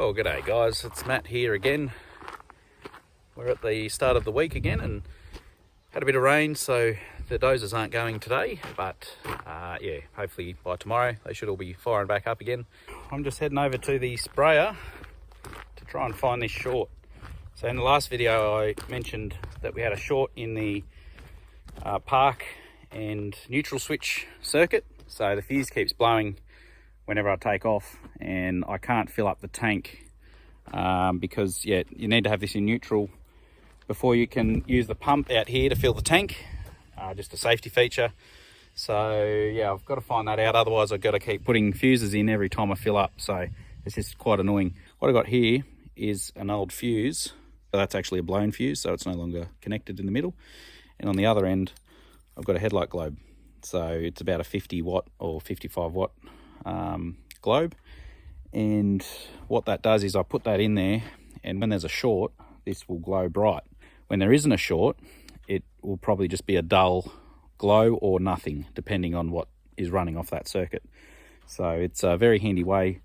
Oh, g'day guys, it's Matt here again. We're at the start of the week again and had a bit of rain, so the dozers aren't going today, but yeah, hopefully by tomorrow they should all be firing back up again. I'm just heading over to the sprayer to try and find this short. So in the last video I mentioned that we had a short in the park and neutral switch circuit, so the fuse keeps blowing whenever I take off, and I can't fill up the tank because yeah, you need to have this in neutral before you can use the pump out here to fill the tank, just a safety feature. So yeah, I've got to find that out, otherwise I've got to keep putting fuses in every time I fill up, so it's just quite annoying. What I got here is an old fuse, so that's actually a blown fuse, so it's no longer connected in the middle, and on the other end I've got a headlight globe, so it's about a 50 watt or 55 watt globe, and what that does is I put that in there, and when there's a short this will glow bright. When there isn't a short, it will probably just be a dull glow or nothing, depending on what is running off that circuit. So it's a very handy way,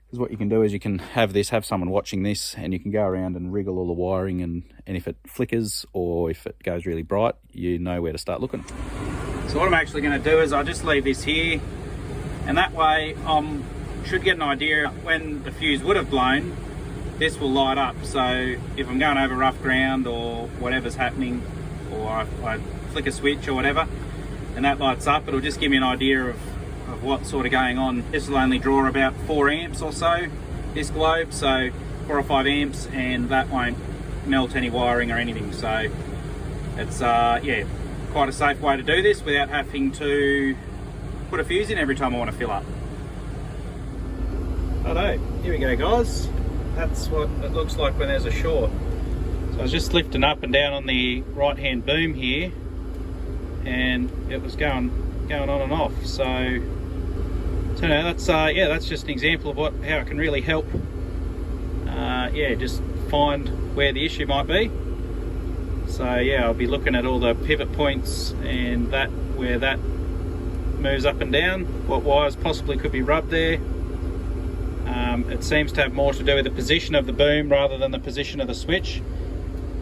because what you can do is you can have someone watching this, and you can go around and wriggle all the wiring, and if it flickers or if it goes really bright, you know where to start looking. So what I'm actually going to do is I'll just leave this here, and that way I should get an idea when the fuse would have blown. This will light up, so if I'm going over rough ground or whatever's happening, or I flick a switch or whatever and that lights up, it'll just give me an idea of what's sort of going on. This will only draw about 4 amps or so, this globe, so 4 or 5 amps, and that won't melt any wiring or anything. So it's yeah, quite a safe way to do this without having to put a fuse in every time I want to fill up. Righto, here we go guys. That's what it looks like when there's a short. So I was just lifting up and down on the right hand boom here, and it was going on and off. So no, that's yeah, that's just an example of how it can really help. Yeah, just find where the issue might be. So yeah, I'll be looking at all the pivot points and where that moves up and down, what wires possibly could be rubbed there. It seems to have more to do with the position of the boom rather than the position of the switch.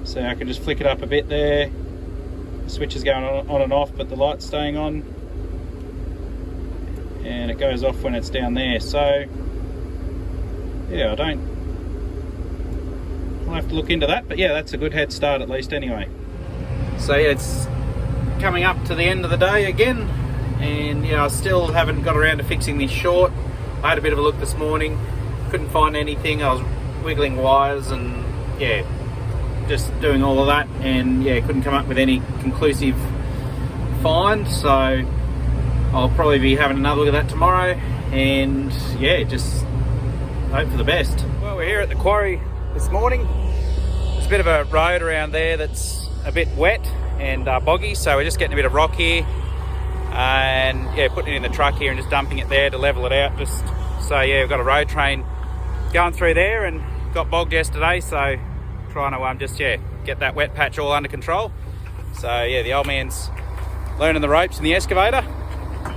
So I can just flick it up a bit there. The switch is going on and off, but the light's staying on. And it goes off when it's down there. So yeah, I'll have to look into that, but yeah, that's a good head start at least anyway. So yeah, it's coming up to the end of the day again, and yeah, I still haven't got around to fixing this short. I had a bit of a look this morning, couldn't find anything. I was wiggling wires and yeah, just doing all of that, and yeah, couldn't come up with any conclusive find. So I'll probably be having another look at that tomorrow, and yeah, just hope for the best. Well, we're here at the quarry this morning. There's a bit of a road around there that's a bit wet and boggy, so we're just getting a bit of rock here and yeah, putting it in the truck here and just dumping it there to level it out. Just so yeah, we've got a road train going through there and got bogged yesterday, so trying to just yeah, get that wet patch all under control. So yeah, the old man's learning the ropes in the excavator,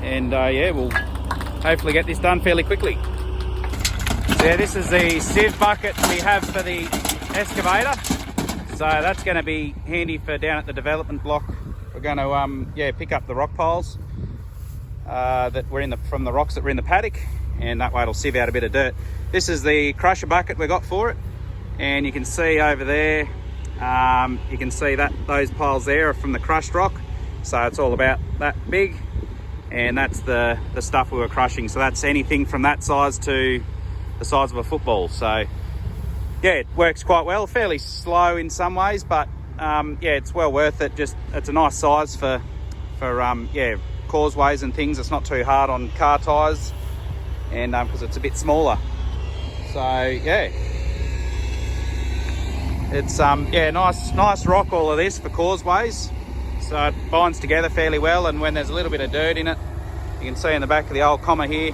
and yeah, we'll hopefully get this done fairly quickly. So yeah, this is the sieve bucket we have for the excavator, so that's going to be handy for down at the development block. We're going to yeah, pick up the rock piles that were from the rocks that were in the paddock, and that way it'll sieve out a bit of dirt. This is the crusher bucket we got for it, and you can see over there, you can see that those piles there are from the crushed rock, so it's all about that big, and that's the stuff we were crushing. So that's anything from that size to the size of a football. So yeah, it works quite well, fairly slow in some ways, but yeah, it's well worth it. Just it's a nice size for yeah, causeways and things. It's not too hard on car tyres, and because it's a bit smaller. So yeah, it's yeah, nice rock, all of this for causeways, so it binds together fairly well. And when there's a little bit of dirt in it, you can see in the back of the old comma here,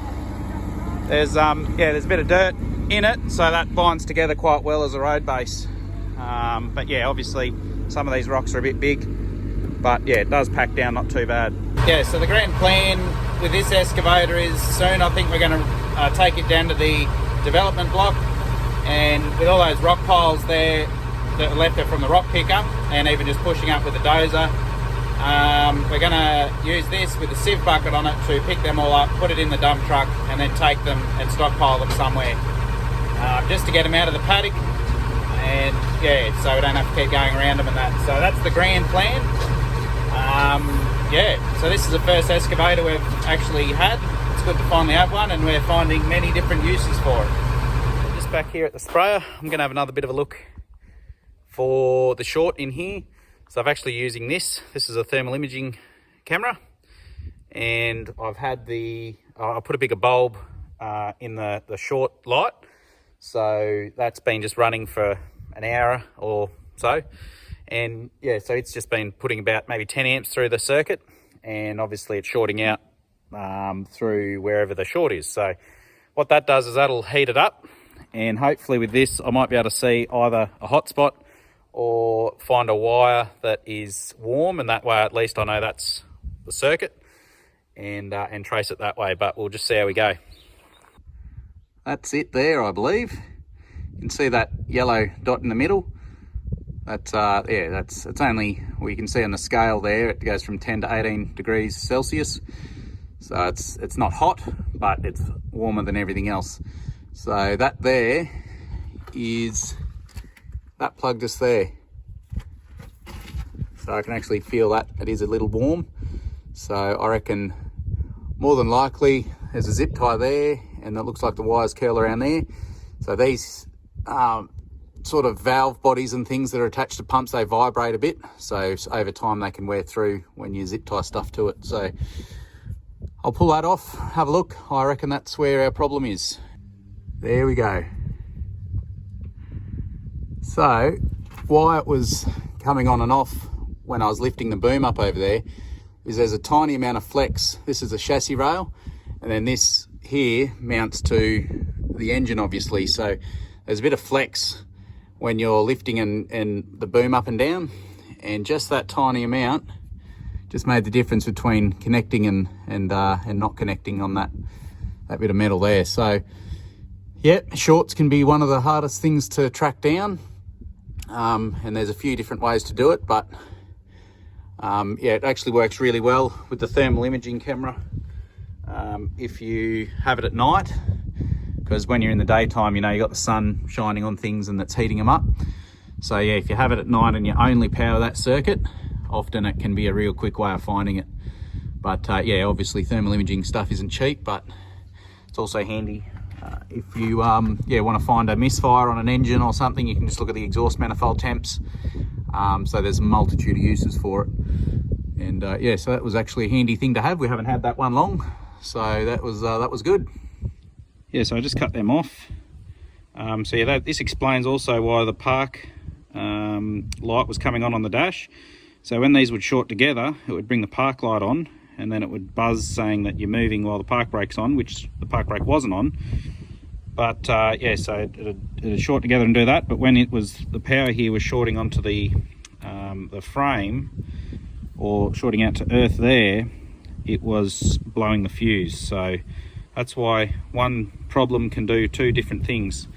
there's yeah, there's a bit of dirt in it, so that binds together quite well as a road base. But yeah, obviously some of these rocks are a bit big, but yeah, it does pack down not too bad. Yeah, so the grand plan with this excavator is soon I think we're going to take it down to the development block with all those rock piles there that left it from the rock picker, and even just pushing up with the dozer. We're going to use this with a sieve bucket on it to pick them all up, put it in the dump truck, and then take them and stockpile them somewhere, just to get them out of the paddock, and yeah, so we don't have to keep going around them and that. So that's the grand plan. Yeah, so this is the first excavator we've actually had. It's good to finally have one, and we're finding many different uses for it. Just back here at the sprayer, I'm going to have another bit of a look for the short in here. So I'm actually using this. This is a thermal imaging camera, and I've had I put a bigger bulb in the short light. So that's been just running for an hour or so. And yeah, so it's just been putting about maybe 10 amps through the circuit, and obviously it's shorting out through wherever the short is. So what that does is that'll heat it up, and hopefully with this I might be able to see either a hot spot or find a wire that is warm, and that way at least I know that's the circuit, and trace it that way. But we'll just see how we go. That's it there, I believe. You can see that yellow dot in the middle. That's yeah, it's only, well, you can see on the scale there, it goes from 10 to 18 degrees Celsius. So it's not hot, but it's warmer than everything else. So that there is that plug just there. So I can actually feel that it is a little warm. So I reckon more than likely there's a zip tie there, and it looks like the wires curl around there. So these sort of valve bodies and things that are attached to pumps, they vibrate a bit, so over time they can wear through when you zip tie stuff to it. So I'll pull that off, have a look. I reckon that's where our problem is. There we go. So why it was coming on and off when I was lifting the boom up over there is there's a tiny amount of flex. This is a chassis rail, and then this here mounts to the engine, obviously. So there's a bit of flex when you're lifting and the boom up and down, and just that tiny amount just made the difference between connecting and not connecting on that bit of metal there. So yeah, shorts can be one of the hardest things to track down, and there's a few different ways to do it, but yeah, it actually works really well with the thermal imaging camera if you have it at night, because when you're in the daytime, you know, you got the sun shining on things and that's heating them up. So yeah, if you have it at night and you only power that circuit, often it can be a real quick way of finding it. But yeah, obviously thermal imaging stuff isn't cheap, but it's also handy if you yeah, want to find a misfire on an engine or something. You can just look at the exhaust manifold temps. So there's a multitude of uses for it. And yeah, so that was actually a handy thing to have. We haven't had that one long, so that was good. Yeah, so I just cut them off. So yeah, this explains also why the park light was coming on the dash. So when these would short together, it would bring the park light on, and then it would buzz saying that you're moving while the park brake's on, which the park brake wasn't on. But yeah, so it'd short together and do that. But when it was, the power here was shorting onto the frame, or shorting out to earth there, it was blowing the fuse. So that's why one problem can do two different things.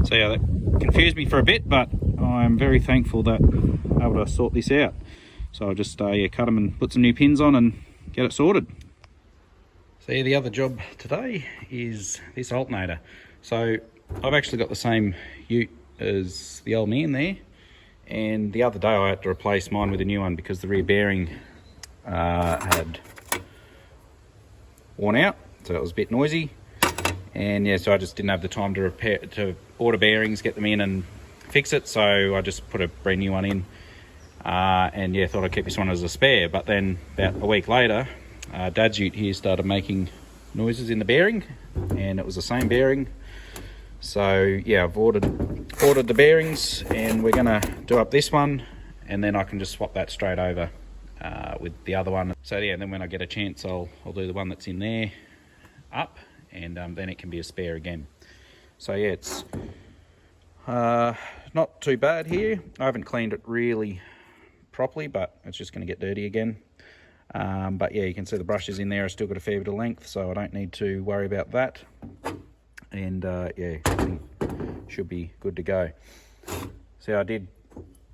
So yeah, that confused me for a bit, but I'm very thankful that I'm able to sort this out. So I'll just yeah, cut them and put some new pins on and get it sorted. So yeah, the other job today is this alternator. So I've actually got the same ute as the old man there, and the other day I had to replace mine with a new one because the rear bearing had worn out, so it was a bit noisy. And yeah, so I just didn't have the time to order bearings, get them in and fix it, so I just put a brand new one in. And yeah, thought I'd keep this one as a spare. But then about a week later, Dad's ute here started making noises in the bearing, and it was the same bearing. So yeah, I've ordered the bearings, and we're gonna do up this one, and then I can just swap that straight over with the other one. So yeah, then when I get a chance, I'll do the one that's in there up, and then it can be a spare again. So yeah, it's not too bad here. I haven't cleaned it really properly, but it's just going to get dirty again. But yeah, you can see the brushes in there. I've still got a fair bit of length, so I don't need to worry about that. And yeah, should be good to go. So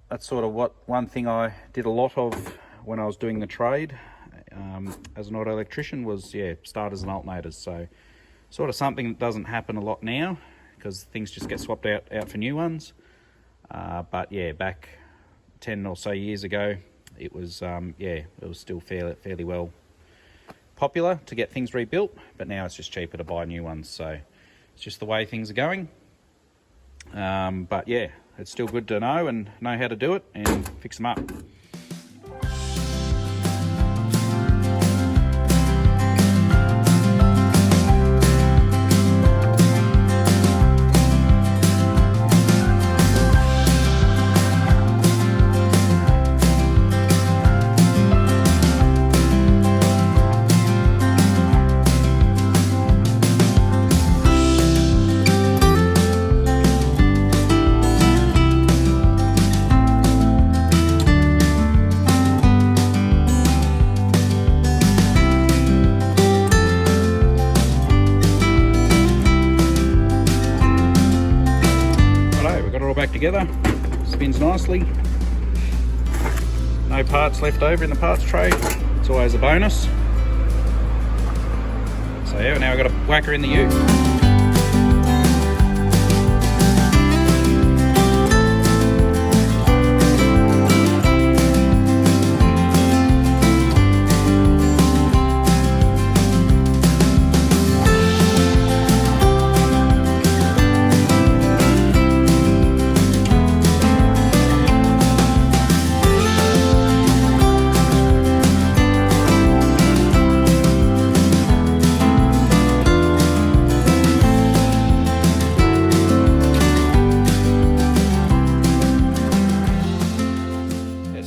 that's sort of one thing I did a lot of when I was doing the trade as an auto electrician was, yeah, starters and alternators. So sort of something that doesn't happen a lot now because things just get swapped out for new ones. But yeah, back 10 or so years ago, it was it was still fairly well popular to get things rebuilt, but now it's just cheaper to buy new ones. So it's just the way things are going. But yeah, it's still good to know how to do it and fix them up. Back together, spins nicely, no parts left over in the parts tray, it's always a bonus. So yeah, now we've got to whack her in the ute.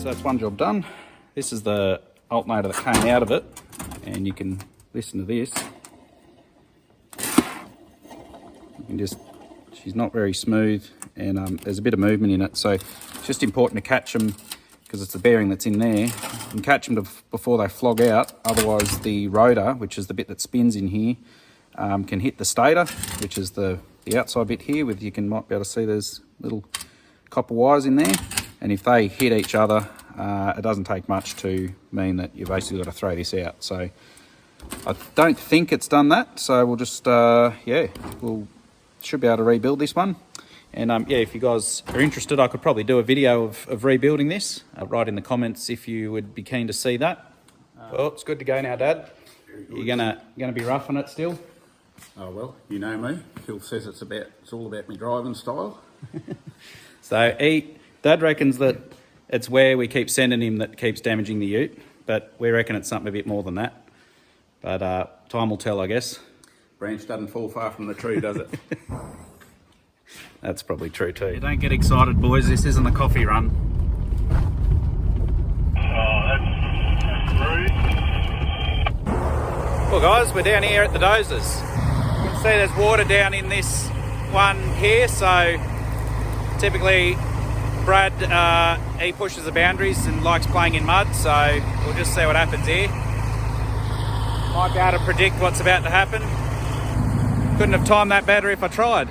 That's one job done. This is the alternator that came out of it, and you can listen to this. You can she's not very smooth, and there's a bit of movement in it, so it's just important to catch them because it's the bearing that's in there. You can catch them before they flog out, otherwise the rotor, which is the bit that spins in here, can hit the stator, which is the outside bit here. Might be able to see there's little copper wires in there, and if they hit each other, it doesn't take much to mean that you've basically got to throw this out. So I don't think it's done that, so we'll just should be able to rebuild this one. And if you guys are interested, I could probably do a video of rebuilding this. Write in the comments if you would be keen to see that. Well, it's good to go now, Dad. You're gonna be roughing it still? Oh well, you know me. Phil says it's all about my driving style. So Dad reckons that it's where we keep sending him that keeps damaging the ute, but we reckon it's something a bit more than that. But time will tell, I guess. Branch doesn't fall far from the tree, does it? That's probably true too. Don't get excited, boys. This isn't a coffee run. Oh, that's rude. Well, guys, we're down here at the dozers. You can see there's water down in this one here, so typically Brad, he pushes the boundaries and likes playing in mud, so we'll just see what happens here. Might be able to predict what's about to happen. Couldn't have timed that better if I tried.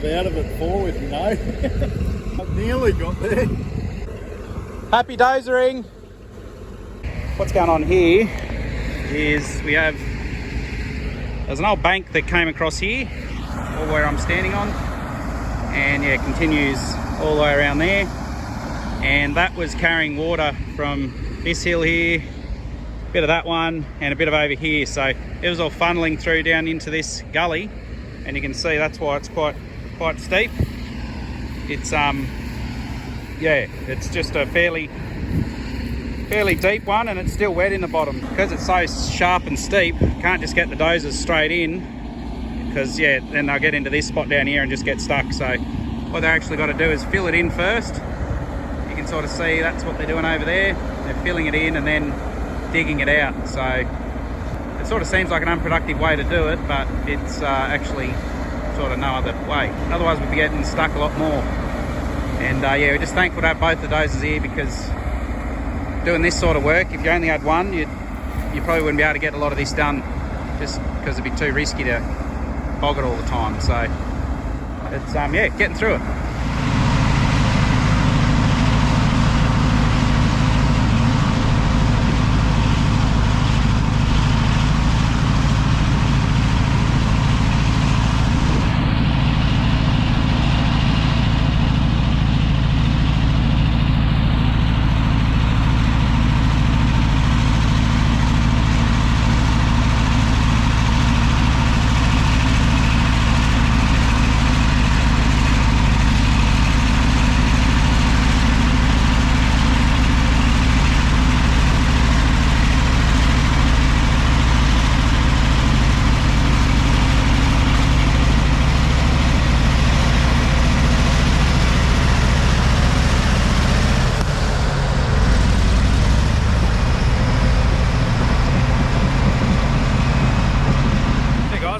drive out of it forward, you know. I nearly got there. Happy dozering. What's going on here is there's an old bank that came across here, or where I'm standing on, and yeah, continues all the way around there, and that was carrying water from this hill here, a bit of that one, and a bit of over here. So it was all funneling through down into this gully, and you can see that's why it's quite steep. It's yeah, it's just a fairly deep one, and it's still wet in the bottom because it's so sharp and steep. Can't just get the dozers straight in, because yeah, then they'll get into this spot down here and just get stuck. So what they actually got to do is fill it in first. You can sort of see that's what they're doing over there. They're filling it in and then digging it out. So it sort of seems like an unproductive way to do it, but it's actually sort of no other way. Otherwise we'd be getting stuck a lot more. And yeah, we're just thankful to have both the dozers here, because doing this sort of work, if you only had one, you probably wouldn't be able to get a lot of this done, just because it'd be too risky to bog it all the time. So it's yeah, getting through it.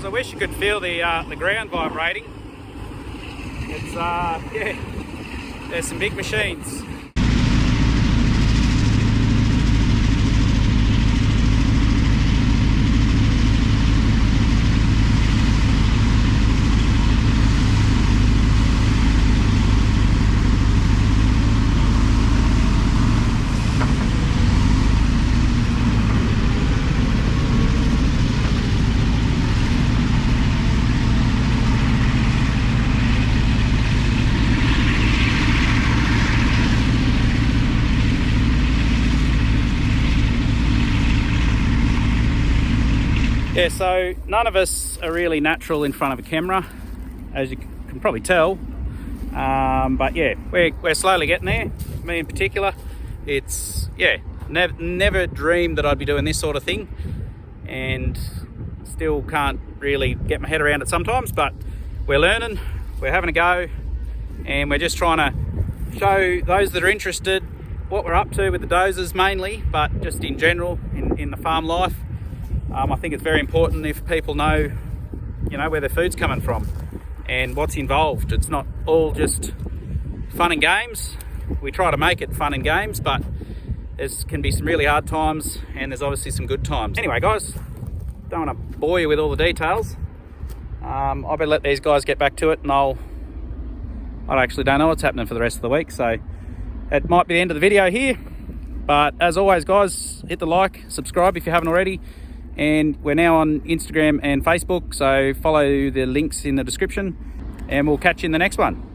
I wish you could feel the ground vibrating. It's yeah, there's some big machines. Yeah, so none of us are really natural in front of a camera, as you can probably tell. But yeah, we're slowly getting there. Me in particular, it's yeah, never dreamed that I'd be doing this sort of thing, and still can't really get my head around it sometimes. But we're learning, we're having a go, and we're just trying to show those that are interested what we're up to with the dozers mainly, but just in general in the farm life. I think it's very important if people know, you know, where their food's coming from and what's involved. It's not all just fun and games. We try to make it fun and games, but there can be some really hard times, and there's obviously some good times. Anyway, guys, don't want to bore you with all the details. I better let these guys get back to it, and I actually don't know what's happening for the rest of the week, so it might be the end of the video here. But as always, guys, hit the like, subscribe if you haven't already. And we're now on Instagram and Facebook, so follow the links in the description, and we'll catch you in the next one.